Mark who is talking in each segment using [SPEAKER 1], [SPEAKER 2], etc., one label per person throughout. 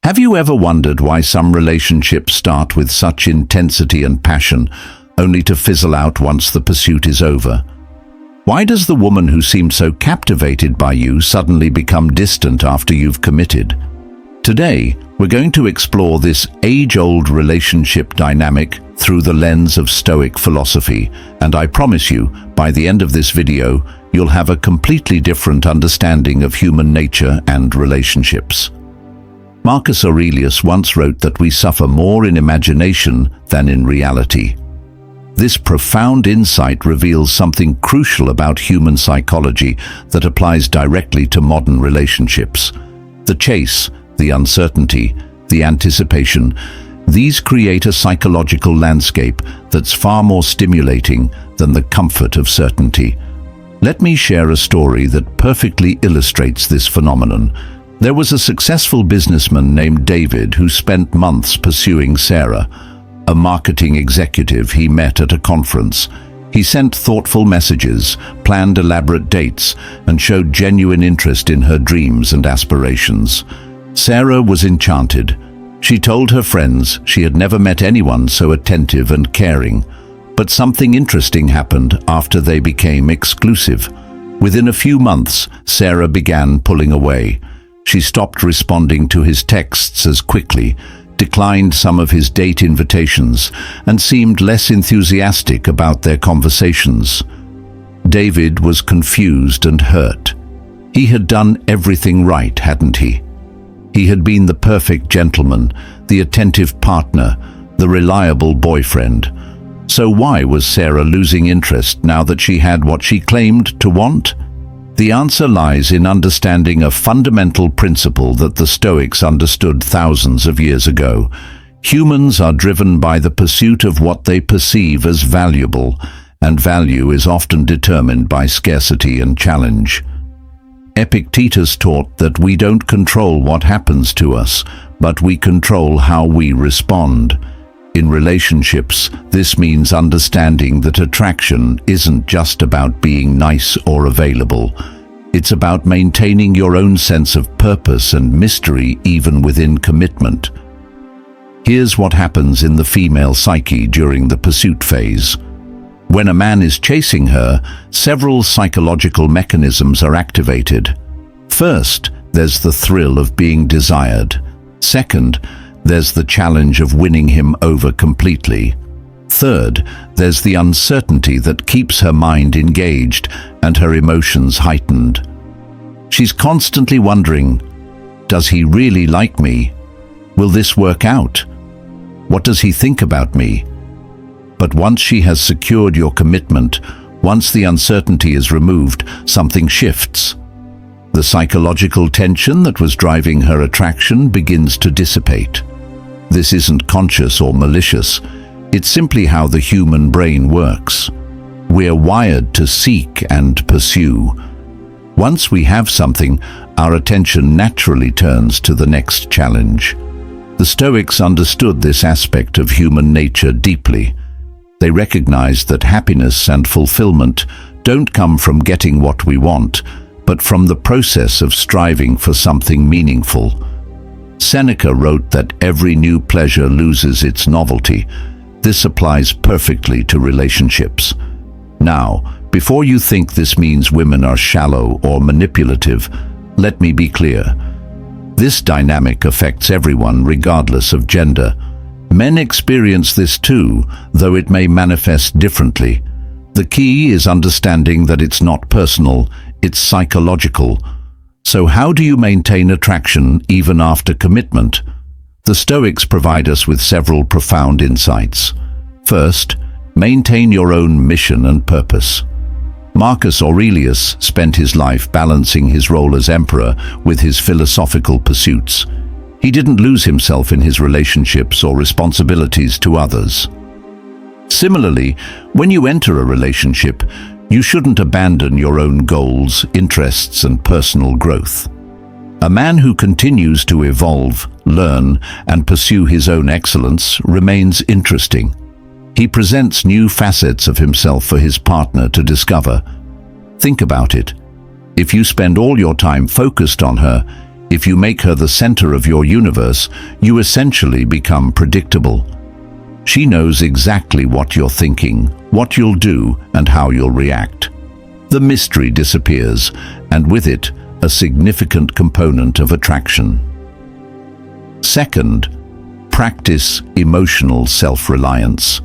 [SPEAKER 1] Have you ever wondered why some relationships start with such intensity and passion, only to fizzle out once the pursuit is over? Why does the woman who seemed so captivated by you suddenly become distant after you've committed? Today, we're going to explore this age-old relationship dynamic through the lens of Stoic philosophy, and I promise you, by the end of this video, you'll have a completely different understanding of human nature and relationships. Marcus Aurelius once wrote that we suffer more in imagination than in reality. This profound insight reveals something crucial about human psychology that applies directly to modern relationships. The chase, the uncertainty, the anticipation, these create a psychological landscape that's far more stimulating than the comfort of certainty. Let me share a story that perfectly illustrates this phenomenon. There was a successful businessman named David who spent months pursuing Sarah, a marketing executive he met at a conference. He sent thoughtful messages, planned elaborate dates, and showed genuine interest in her dreams and aspirations. Sarah was enchanted. She told her friends she had never met anyone so attentive and caring. But something interesting happened after they became exclusive. Within a few months, Sarah began pulling away. She stopped responding to his texts as quickly, declined some of his date invitations, and seemed less enthusiastic about their conversations. David was confused and hurt. He had done everything right, hadn't he? He had been the perfect gentleman, the attentive partner, the reliable boyfriend. So why was Sarah losing interest now that she had what she claimed to want? The answer lies in understanding a fundamental principle that the Stoics understood thousands of years ago. Humans are driven by the pursuit of what they perceive as valuable, and value is often determined by scarcity and challenge. Epictetus taught that we don't control what happens to us, but we control how we respond. In relationships, this means understanding that attraction isn't just about being nice or available. It's about maintaining your own sense of purpose and mystery even within commitment. Here's what happens in the female psyche during the pursuit phase. When a man is chasing her, several psychological mechanisms are activated. First, there's the thrill of being desired. Second, there's the challenge of winning him over completely. Third, there's the uncertainty that keeps her mind engaged and her emotions heightened. She's constantly wondering, does he really like me? Will this work out? What does he think about me? But once she has secured your commitment, once the uncertainty is removed, something shifts. The psychological tension that was driving her attraction begins to dissipate. This isn't conscious or malicious. It's simply how the human brain works. We're wired to seek and pursue. Once we have something, our attention naturally turns to the next challenge. The Stoics understood this aspect of human nature deeply. They recognized that happiness and fulfillment don't come from getting what we want, but from the process of striving for something meaningful. Seneca wrote that every new pleasure loses its novelty. This applies perfectly to relationships. Now, before you think this means women are shallow or manipulative, let me be clear. This dynamic affects everyone regardless of gender. Men experience this too, though it may manifest differently. The key is understanding that it's not personal, it's psychological. So how do you maintain attraction even after commitment? The Stoics provide us with several profound insights. First, maintain your own mission and purpose. Marcus Aurelius spent his life balancing his role as emperor with his philosophical pursuits. He didn't lose himself in his relationships or responsibilities to others. Similarly, when you enter a relationship, you shouldn't abandon your own goals, interests, and personal growth. A man who continues to evolve, learn, and pursue his own excellence remains interesting. He presents new facets of himself for his partner to discover. Think about it. If you spend all your time focused on her, If you make her the center of your universe, you essentially become predictable. She knows exactly what you're thinking, what you'll do, and how you'll react. The mystery disappears, and with it, a significant component of attraction. Second, practice emotional self-reliance.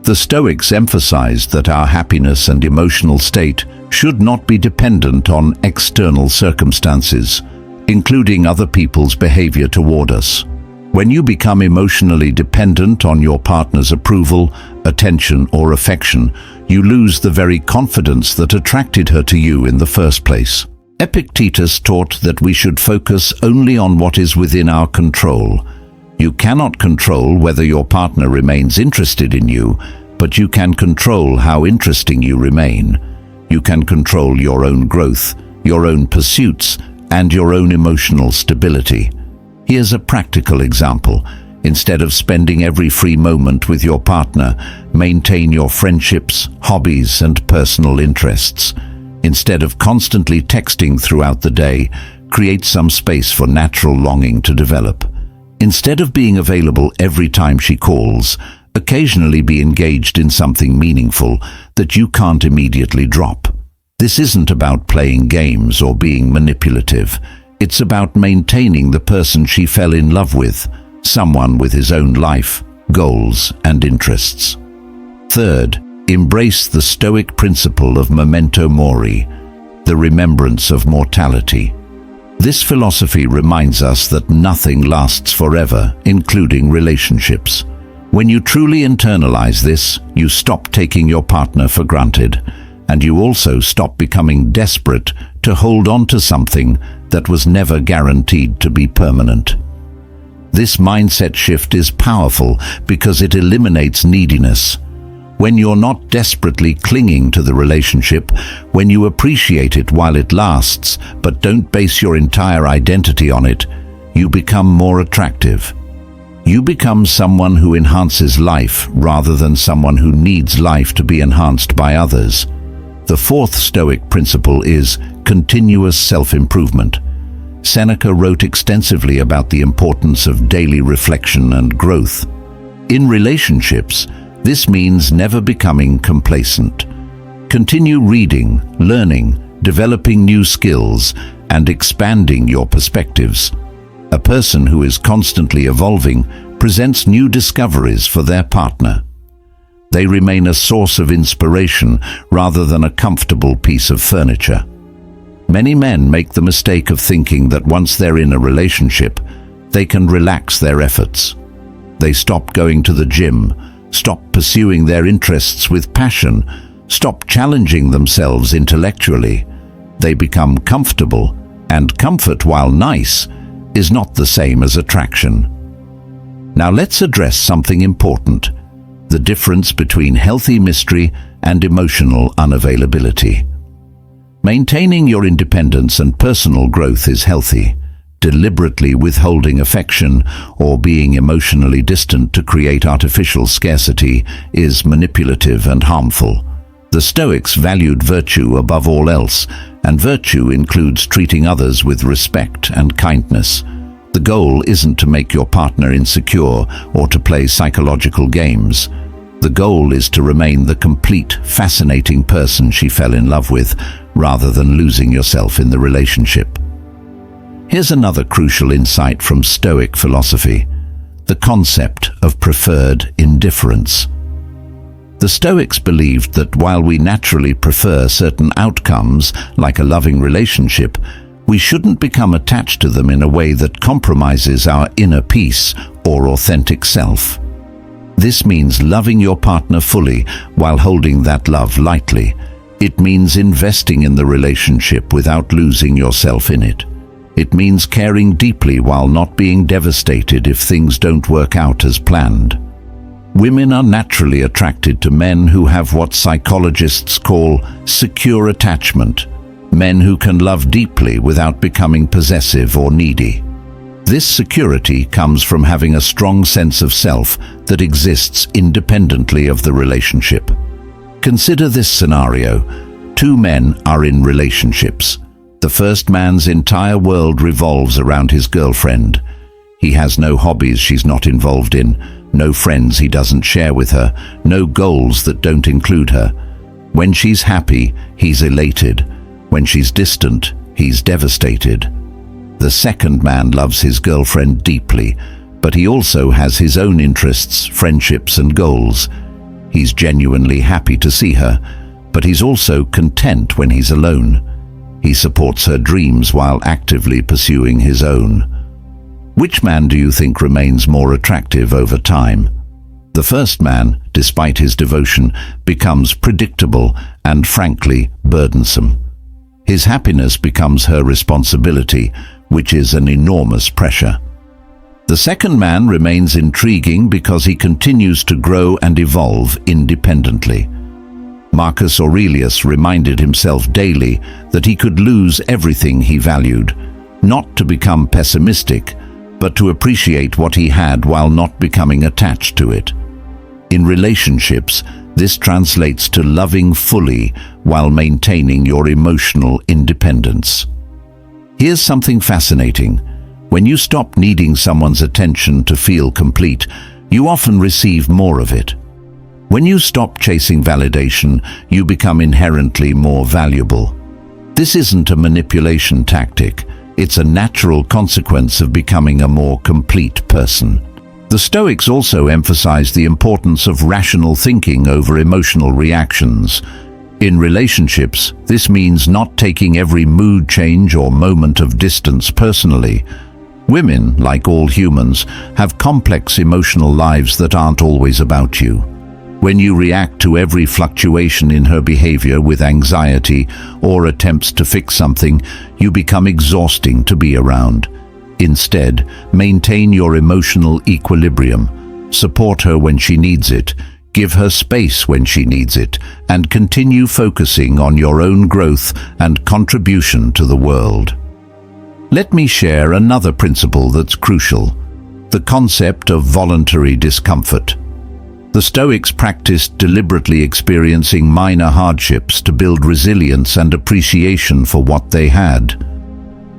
[SPEAKER 1] The Stoics emphasized that our happiness and emotional state should not be dependent on external circumstances, including other people's behavior toward us. When you become emotionally dependent on your partner's approval, attention, or affection, you lose the very confidence that attracted her to you in the first place. Epictetus taught that we should focus only on what is within our control. You cannot control whether your partner remains interested in you, but you can control how interesting you remain. You can control your own growth, your own pursuits, and your own emotional stability. Here's a practical example. Instead of spending every free moment with your partner, maintain your friendships, hobbies, and personal interests. Instead of constantly texting throughout the day, create some space for natural longing to develop. Instead of being available every time she calls, occasionally be engaged in something meaningful that you can't immediately drop. This isn't about playing games or being manipulative. It's about maintaining the person she fell in love with, someone with his own life, goals, and interests. Third, embrace the Stoic principle of memento mori, the remembrance of mortality. This philosophy reminds us that nothing lasts forever, including relationships. When you truly internalize this, you stop taking your partner for granted, and you also stop becoming desperate to hold on to something that was never guaranteed to be permanent. This mindset shift is powerful because it eliminates neediness. When you're not desperately clinging to the relationship, when you appreciate it while it lasts, but don't base your entire identity on it, you become more attractive. You become someone who enhances life rather than someone who needs life to be enhanced by others. The fourth Stoic principle is continuous self-improvement. Seneca wrote extensively about the importance of daily reflection and growth. In relationships, this means never becoming complacent. Continue reading, learning, developing new skills, and expanding your perspectives. A person who is constantly evolving presents new discoveries for their partner. They remain a source of inspiration rather than a comfortable piece of furniture. Many men make the mistake of thinking that once they're in a relationship, they can relax their efforts. They stop going to the gym, stop pursuing their interests with passion, stop challenging themselves intellectually. They become comfortable, and comfort, while nice, is not the same as attraction. Now let's address something important: the difference between healthy mystery and emotional unavailability. Maintaining your independence and personal growth is healthy. Deliberately withholding affection or being emotionally distant to create artificial scarcity is manipulative and harmful. The Stoics valued virtue above all else, and virtue includes treating others with respect and kindness. The goal isn't to make your partner insecure or to play psychological games. The goal is to remain the complete, fascinating person she fell in love with, rather than losing yourself in the relationship. Here's another crucial insight from Stoic philosophy: the concept of preferred indifference. The Stoics believed that while we naturally prefer certain outcomes, like a loving relationship, we shouldn't become attached to them in a way that compromises our inner peace or authentic self. This means loving your partner fully while holding that love lightly. It means investing in the relationship without losing yourself in it. It means caring deeply while not being devastated if things don't work out as planned. Women are naturally attracted to men who have what psychologists call secure attachment, men who can love deeply without becoming possessive or needy. This security comes from having a strong sense of self that exists independently of the relationship. Consider this scenario. Two men are in relationships. The first man's entire world revolves around his girlfriend. He has no hobbies she's not involved in, no friends he doesn't share with her, no goals that don't include her. When she's happy, he's elated. When she's distant, he's devastated. The second man loves his girlfriend deeply, but he also has his own interests, friendships, and goals. He's genuinely happy to see her, but he's also content when he's alone. He supports her dreams while actively pursuing his own. Which man do you think remains more attractive over time? The first man, despite his devotion, becomes predictable and frankly burdensome. His happiness becomes her responsibility, which is an enormous pressure. The second man remains intriguing because he continues to grow and evolve independently. Marcus Aurelius reminded himself daily that he could lose everything he valued, not to become pessimistic, but to appreciate what he had while not becoming attached to it. In relationships, this translates to loving fully while maintaining your emotional independence. Here's something fascinating. When you stop needing someone's attention to feel complete, you often receive more of it. When you stop chasing validation, you become inherently more valuable. This isn't a manipulation tactic. It's a natural consequence of becoming a more complete person. The Stoics also emphasize the importance of rational thinking over emotional reactions. In relationships, this means not taking every mood change or moment of distance personally. Women, like all humans, have complex emotional lives that aren't always about you. When you react to every fluctuation in her behavior with anxiety or attempts to fix something, you become exhausting to be around. Instead, maintain your emotional equilibrium. Support her when she needs it, give her space when she needs it, and continue focusing on your own growth and contribution to the world. Let me share another principle that's crucial: the concept of voluntary discomfort. The Stoics practiced deliberately experiencing minor hardships to build resilience and appreciation for what they had.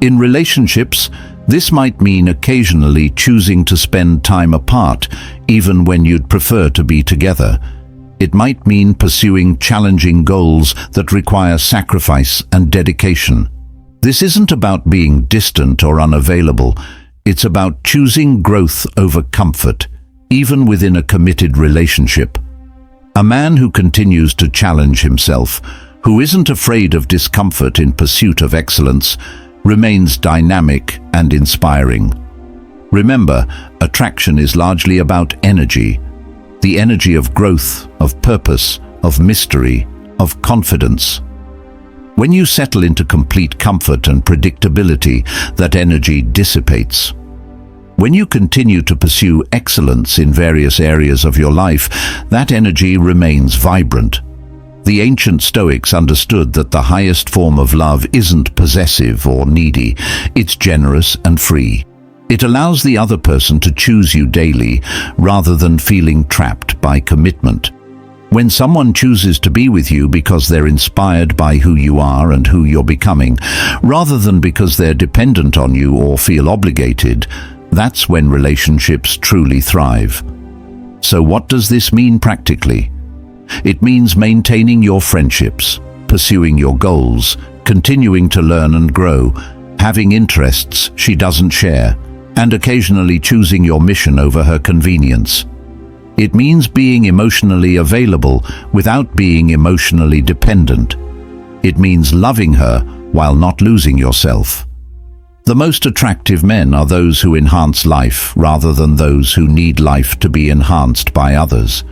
[SPEAKER 1] In relationships, this might mean occasionally choosing to spend time apart, even when you'd prefer to be together. It might mean pursuing challenging goals that require sacrifice and dedication. This isn't about being distant or unavailable. It's about choosing growth over comfort, even within a committed relationship. A man who continues to challenge himself, who isn't afraid of discomfort in pursuit of excellence, remains dynamic and inspiring. Remember, attraction is largely about energy, the energy of growth, of purpose, of mystery, of confidence. When you settle into complete comfort and predictability, that energy dissipates. When you continue to pursue excellence in various areas of your life, that energy remains vibrant. The ancient Stoics understood that the highest form of love isn't possessive or needy, it's generous and free. It allows the other person to choose you daily, rather than feeling trapped by commitment. When someone chooses to be with you because they're inspired by who you are and who you're becoming, rather than because they're dependent on you or feel obligated, that's when relationships truly thrive. So what does this mean practically? It means maintaining your friendships, pursuing your goals, continuing to learn and grow, having interests she doesn't share, and occasionally choosing your mission over her convenience. It means being emotionally available without being emotionally dependent. It means loving her while not losing yourself. The most attractive men are those who enhance life rather than those who need life to be enhanced by others.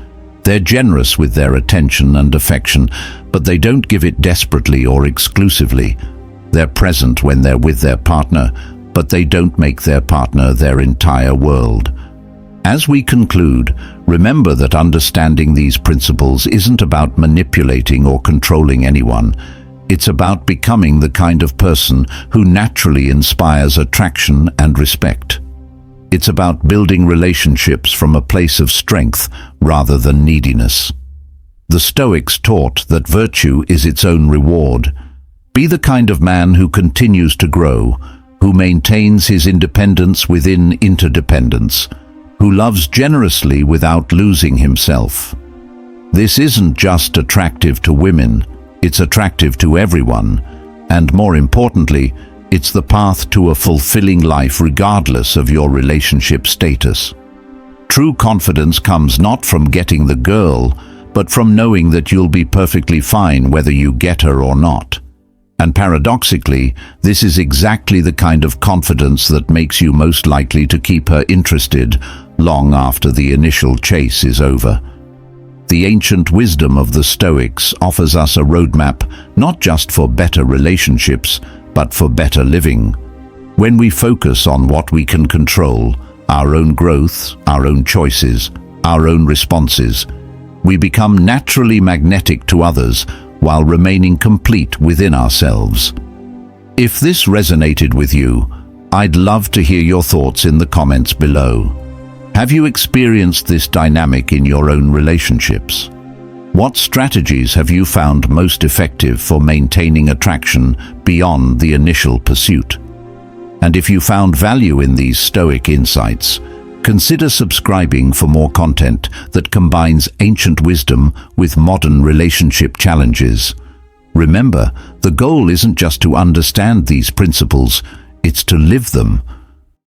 [SPEAKER 1] They're generous with their attention and affection, but they don't give it desperately or exclusively. They're present when they're with their partner, but they don't make their partner their entire world. As we conclude, remember that understanding these principles isn't about manipulating or controlling anyone. It's about becoming the kind of person who naturally inspires attraction and respect. It's about building relationships from a place of strength rather than neediness. The Stoics taught that virtue is its own reward. Be the kind of man who continues to grow, who maintains his independence within interdependence, who loves generously without losing himself. This isn't just attractive to women, it's attractive to everyone, and more importantly, it's the path to a fulfilling life regardless of your relationship status. True confidence comes not from getting the girl, but from knowing that you'll be perfectly fine whether you get her or not. And paradoxically, this is exactly the kind of confidence that makes you most likely to keep her interested long after the initial chase is over. The ancient wisdom of the Stoics offers us a roadmap not just for better relationships, but for better living. When we focus on what we can control, our own growth, our own choices, our own responses, we become naturally magnetic to others while remaining complete within ourselves. If this resonated with you, I'd love to hear your thoughts in the comments below. Have you experienced this dynamic in your own relationships? What strategies have you found most effective for maintaining attraction beyond the initial pursuit? And if you found value in these Stoic insights, consider subscribing for more content that combines ancient wisdom with modern relationship challenges. Remember, the goal isn't just to understand these principles, it's to live them,